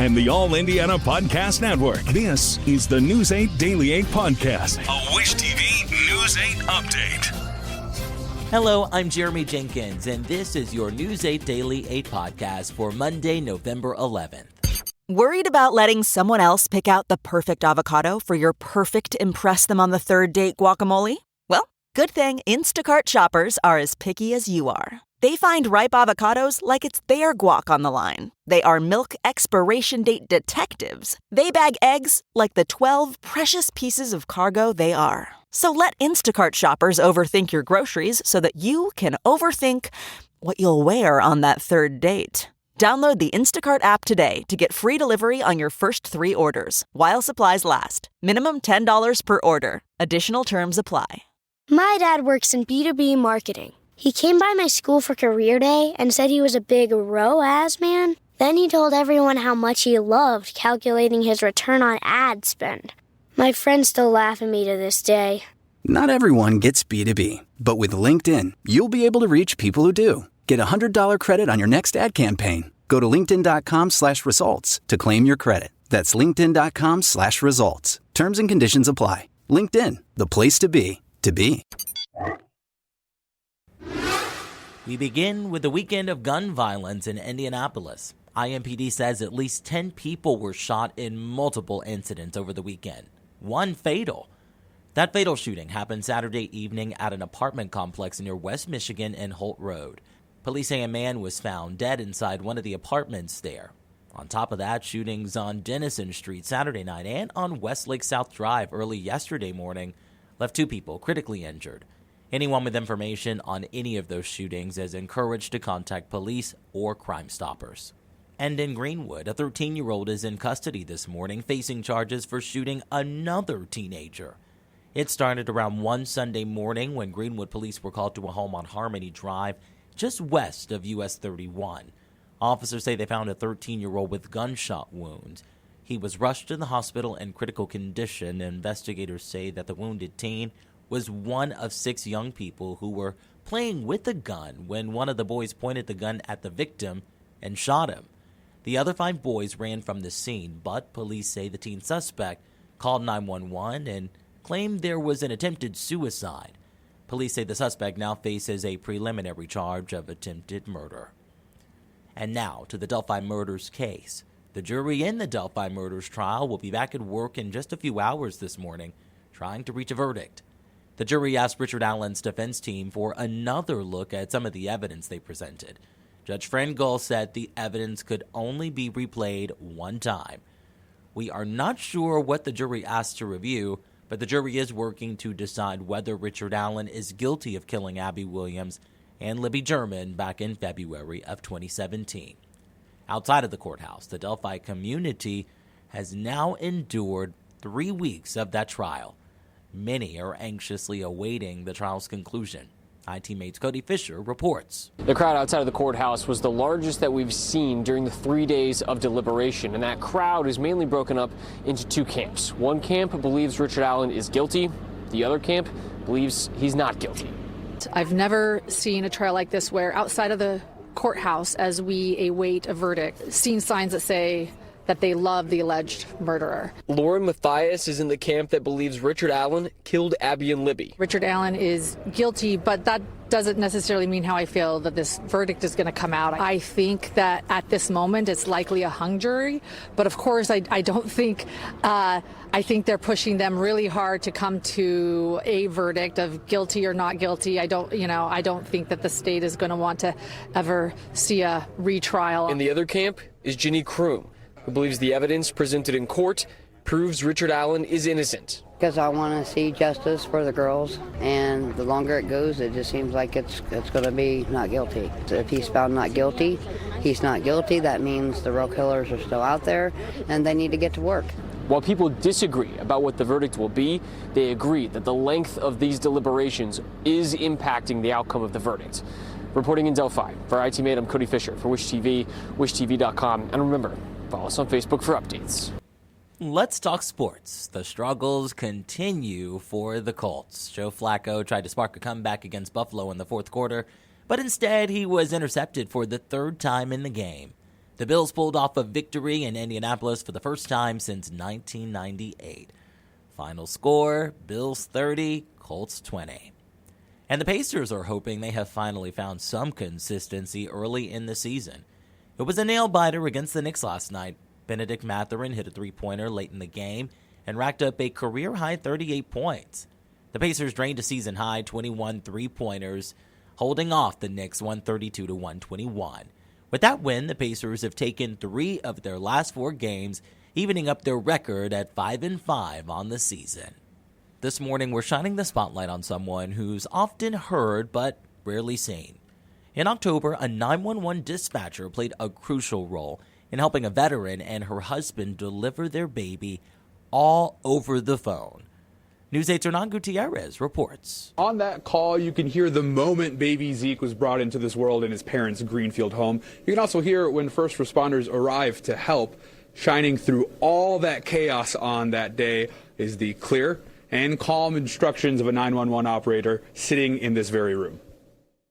and the All Indiana Podcast Network. This is the News 8 Daily 8 Podcast, a Wish TV News 8 update. Hello, I'm Jeremy Jenkins, and this is your News 8 Daily 8 Podcast for Monday, November 11th. Worried about letting someone else pick out the perfect avocado for your perfect impress them on the third date guacamole? Well, good thing Instacart shoppers are as picky as you are. They find ripe avocados like it's their guac on the line. They are milk expiration date detectives. They bag eggs like the 12 precious pieces of cargo they are. So let Instacart shoppers overthink your groceries so that you can overthink what you'll wear on that third date. Download the Instacart app today to get free delivery on your first 3 orders, while supplies last. Minimum $10 per order. Additional terms apply. My dad works in B2B marketing. He came by my school for career day and said he was a big ROAS man. Then he told everyone how much he loved calculating his return on ad spend. My friends still laugh at me to this day. Not everyone gets B2B, but with LinkedIn, you'll be able to reach people who do. Get a $100 credit on your next ad campaign. Go to linkedin.com/results to claim your credit. That's linkedin.com/results. Terms and conditions apply. LinkedIn, the place to be, to be. We begin with the weekend of gun violence in Indianapolis. IMPD says at least 10 people were shot in multiple incidents over the weekend, one fatal. That fatal shooting happened Saturday evening at an apartment complex near West Michigan and Holt Road. Police say a man was found dead inside one of the apartments there. On top of that, shootings on Denison Street Saturday night and on Westlake South Drive early yesterday morning left 2 people critically injured. Anyone with information on any of those shootings is encouraged to contact police or Crime Stoppers. And in Greenwood, a 13-year-old is in custody this morning facing charges for shooting another teenager. It started around 1 Sunday morning when Greenwood police were called to a home on Harmony Drive, just west of US 31. Officers say they found a 13-year-old with gunshot wounds. He was rushed to the hospital in critical condition. Investigators say that the wounded teen was one of 6 young people who were playing with a gun when one of the boys pointed the gun at the victim and shot him. The other 5 boys ran from the scene, but police say the teen suspect called 911 and claimed there was an attempted suicide. Police say the suspect now faces a preliminary charge of attempted murder. And now to the Delphi murders case. The jury in the Delphi murders trial will be back at work in just a few hours this morning, trying to reach a verdict. The jury asked Richard Allen's defense team for another look at some of the evidence they presented. Judge Fran Gull said the evidence could only be replayed one time. We are not sure what the jury asked to review, but the jury is working to decide whether Richard Allen is guilty of killing Abby Williams and Libby German back in February of 2017. Outside of the courthouse, the Delphi community has now endured 3 weeks of that trial. Many are anxiously awaiting the trial's conclusion. ITMate's Cody Fisher reports. The crowd outside of the courthouse was the largest that we've seen during the 3 days of deliberation, and that crowd is mainly broken up into 2 camps. One camp believes Richard Allen is guilty. The other camp believes he's not guilty. I've never seen a trial like this where outside of the courthouse, as we await a verdict, seen signs that say that they love the alleged murderer. Lauren Mathias is in the camp that believes Richard Allen killed Abby and Libby. Richard Allen is guilty, but that doesn't necessarily mean how I feel that this verdict is going to come out. I think that at this moment it's likely a hung jury, but of course I don't think, I think they're pushing them really hard to come to a verdict of guilty or not guilty. I don't think that the state is going to want to ever see a retrial. In the other camp is Ginny Kroom, who believes the evidence presented in court proves Richard Allen is innocent. Because I want to see justice for the girls, and the longer it goes, it just seems like it's going to be not guilty. So if he's found not guilty, he's not guilty. That means the real killers are still out there, and they need to get to work. While people disagree about what the verdict will be, they agree that the length of these deliberations is impacting the outcome of the verdict. Reporting in Delphi, for ITMate, I'm Cody Fisher for Wish TV, wishtv.com, and remember, follow us on Facebook for updates. Let's talk sports. The struggles continue for the Colts. Joe Flacco tried to spark a comeback against Buffalo in the fourth quarter, but instead he was intercepted for the 3rd time in the game. The Bills pulled off a victory in Indianapolis for the first time since 1998. Final score, Bills 30, Colts 20. And the Pacers are hoping they have finally found some consistency early in the season. It was a nail-biter against the Knicks last night. Benedict Mathurin hit a three-pointer late in the game and racked up a career-high 38 points. The Pacers drained a season-high 21 three-pointers, holding off the Knicks 132-121. With that win, the Pacers have taken 3 of their last 4 games, evening up their record at 5-5 on the season. This morning, we're shining the spotlight on someone who's often heard but rarely seen. In October, a 911 dispatcher played a crucial role in helping a veteran and her husband deliver their baby all over the phone. News 8's Hernan Gutierrez reports. On that call, you can hear the moment baby Zeke was brought into this world in his parents' Greenfield home. You can also hear when first responders arrive to help. Shining through all that chaos on that day is the clear and calm instructions of a 911 operator sitting in this very room.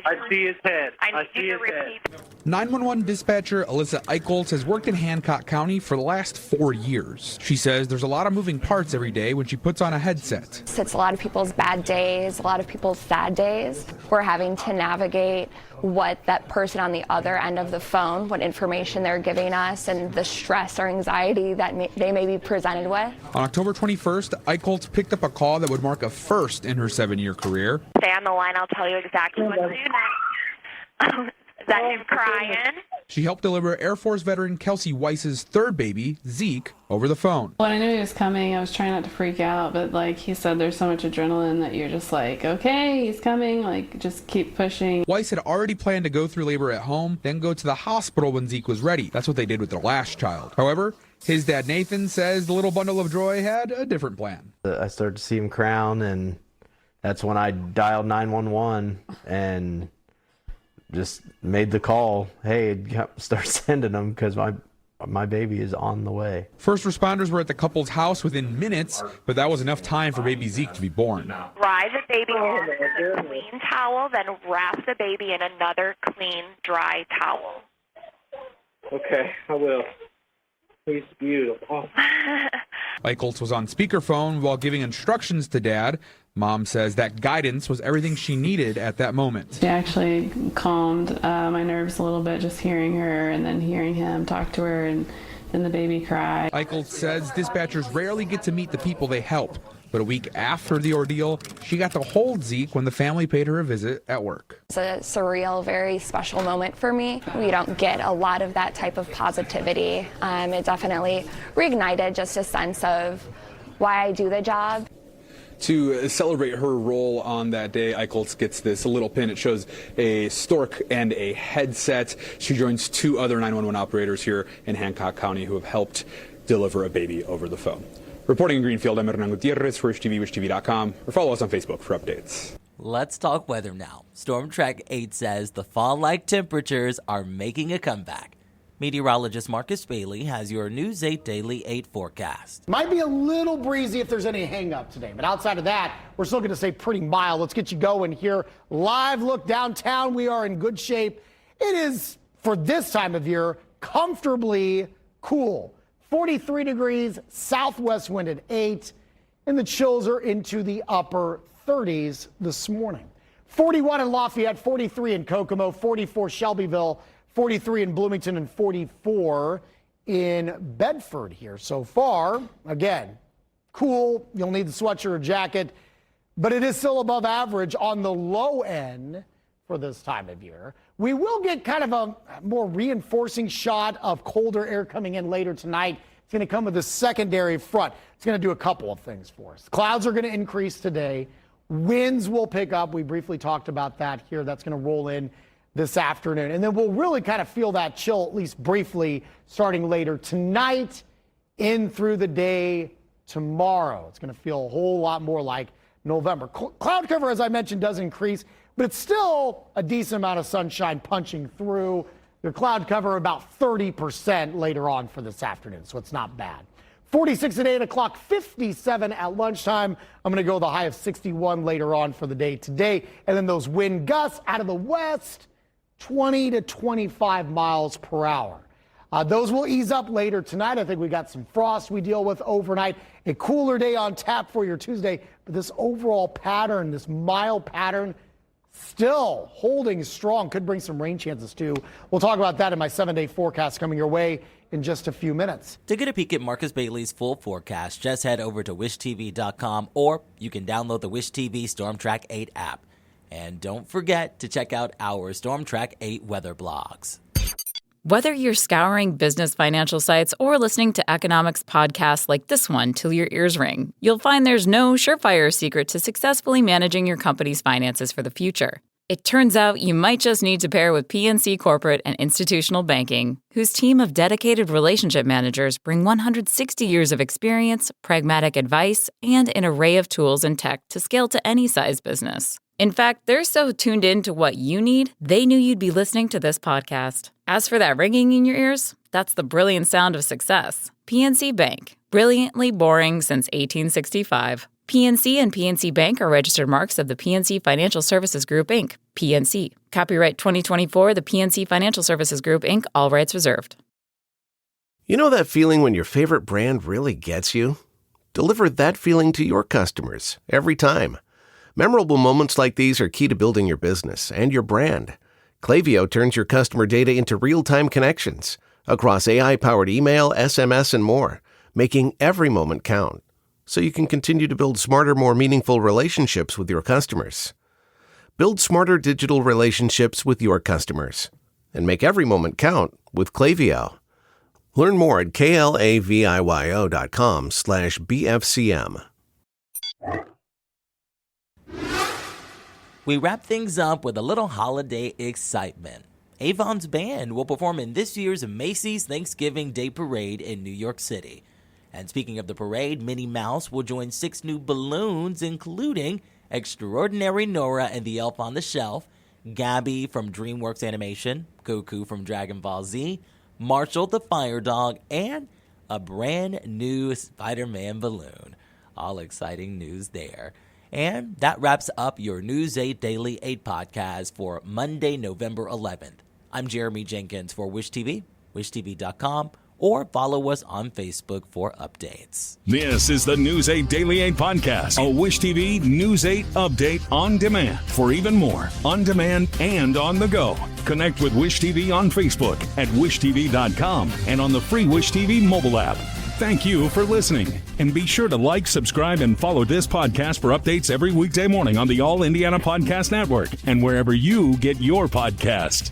I see his head. I see his head. 911 dispatcher Alyssa Eichholz has worked in Hancock County for the last 4 years. She says there's a lot of moving parts every day when she puts on a headset. It's a lot of people's bad days, a lot of people's sad days. We're having to navigate what that person on the other end of the phone, what information they're giving us, and the stress or anxiety that they may be presented with. On October 21st, Eichholz picked up a call that would mark a first in her 7-year career. Stay on the line, I'll tell you exactly what to do next. Is that him crying? She helped deliver Air Force veteran Kelsey Weiss's 3rd baby, Zeke, over the phone. When I knew he was coming, I was trying not to freak out, but like he said, there's so much adrenaline that you're just like, okay, he's coming, like just keep pushing. Weiss had already planned to go through labor at home, then go to the hospital when Zeke was ready. That's what they did with their last child. However, his dad Nathan says the little bundle of joy had a different plan. I started to see him crown, and that's when I dialed 911 and just made the call. Hey, start sending them because my baby is on the way. First responders were at the couple's house within minutes, but that was enough time for baby Zeke to be born. Dry the baby off with a clean towel, then wrap the baby in another clean, dry towel. Okay, I will. He's beautiful. Eichholz was on speakerphone while giving instructions to Dad. Mom says that guidance was everything she needed at that moment. She actually calmed my nerves a little bit, just hearing her and then hearing him talk to her and the baby cry. Eichholz says dispatchers rarely get to meet the people they help. But a week after the ordeal, she got to hold Zeke when the family paid her a visit at work. It's a surreal, very special moment for me. We don't get a lot of that type of positivity. It definitely reignited just a sense of why I do the job. To celebrate her role on that day, Eichholz gets this little pin. It shows a stork and a headset. She joins 2 other 911 operators here in Hancock County who have helped deliver a baby over the phone. Reporting in Greenfield, I'm Hernan Gutierrez for WishTV, WishTV.com, or follow us on Facebook for updates. Let's talk weather now. Storm Track 8 says the fall-like temperatures are making a comeback. Meteorologist Marcus Bailey has your News 8 Daily 8 forecast. Might be a little breezy if there's any hang-up today, but outside of that, we're still going to stay pretty mild. Let's get you going here. Live look downtown. We are in good shape. It is, for this time of year, comfortably cool. 43 degrees, southwest wind at 8, and the chills are into the upper 30s this morning. 41 in Lafayette, 43 in Kokomo, 44 Shelbyville, 43 in Bloomington, and 44 in Bedford here. So far, again, cool. You'll need the sweatshirt or jacket, but it is still above average on the low end for this time of year. We will get kind of a more reinforcing shot of colder air coming in later tonight. It's going to come with a secondary front. It's going to do a couple of things for us. Clouds are going to increase today. Winds will pick up. We briefly talked about that here. That's going to roll in this afternoon. And then we'll really kind of feel that chill, at least briefly, starting later tonight in through the day tomorrow. It's going to feel a whole lot more like November. Cloud cover, as I mentioned, does increase, but it's still a decent amount of sunshine punching through. Your cloud cover about 30% later on for this afternoon, so it's not bad. 46 at 8 o'clock, 57 at lunchtime. I'm going to go the high of 61 later on for the day today. And then those wind gusts out of the west, 20 to 25 miles per hour. Those will ease up later tonight. I think we got some frost we deal with overnight. A cooler day on tap for your Tuesday. But this overall pattern, this mild pattern, still holding strong. Could bring some rain chances too. We'll talk about that in my 7-day forecast coming your way in just a few minutes. To get a peek at Marcus Bailey's full forecast, just head over to wishtv.com, or you can download the Wish TV Storm Track 8 app. And don't forget to check out our Storm Track 8 weather blogs. Whether you're scouring business financial sites or listening to economics podcasts like this one till your ears ring, you'll find there's no surefire secret to successfully managing your company's finances for the future. It turns out you might just need to pair with PNC Corporate and Institutional Banking, whose team of dedicated relationship managers bring 160 years of experience, pragmatic advice, and an array of tools and tech to scale to any size business. In fact, they're so tuned in to what you need, they knew you'd be listening to this podcast. As for that ringing in your ears, that's the brilliant sound of success. PNC Bank. Brilliantly boring since 1865. PNC and PNC Bank are registered marks of the PNC Financial Services Group, Inc., PNC. Copyright 2024, the PNC Financial Services Group, Inc., all rights reserved. You know that feeling when your favorite brand really gets you? Deliver that feeling to your customers every time. Memorable moments like these are key to building your business and your brand. Klaviyo turns your customer data into real-time connections across AI-powered email, SMS, and more, making every moment count, so you can continue to build smarter, more meaningful relationships with your customers. Build smarter digital relationships with your customers and make every moment count with Klaviyo. Learn more at klaviyo.com/BFCM. We wrap things up with a little holiday excitement. Avon's band will perform in this year's Macy's Thanksgiving Day Parade in New York City. And speaking of the parade, Minnie Mouse will join 6 new balloons, including Extraordinary Nora and the Elf on the Shelf, Gabby from DreamWorks Animation, Goku from Dragon Ball Z, Marshall the Fire Dog, and a brand new Spider-Man balloon. All exciting news there. And that wraps up your News 8 Daily 8 podcast for Monday, November 11th. I'm Jeremy Jenkins for Wish TV, wishtv.com, or follow us on Facebook for updates. This is the News 8 Daily 8 podcast, a Wish TV News 8 update on demand. For even more, on demand and on the go, connect with Wish TV on Facebook at wishtv.com and on the free Wish TV mobile app. Thank you for listening, and be sure to like, subscribe, and follow this podcast for updates every weekday morning on the All Indiana Podcast Network and wherever you get your podcast.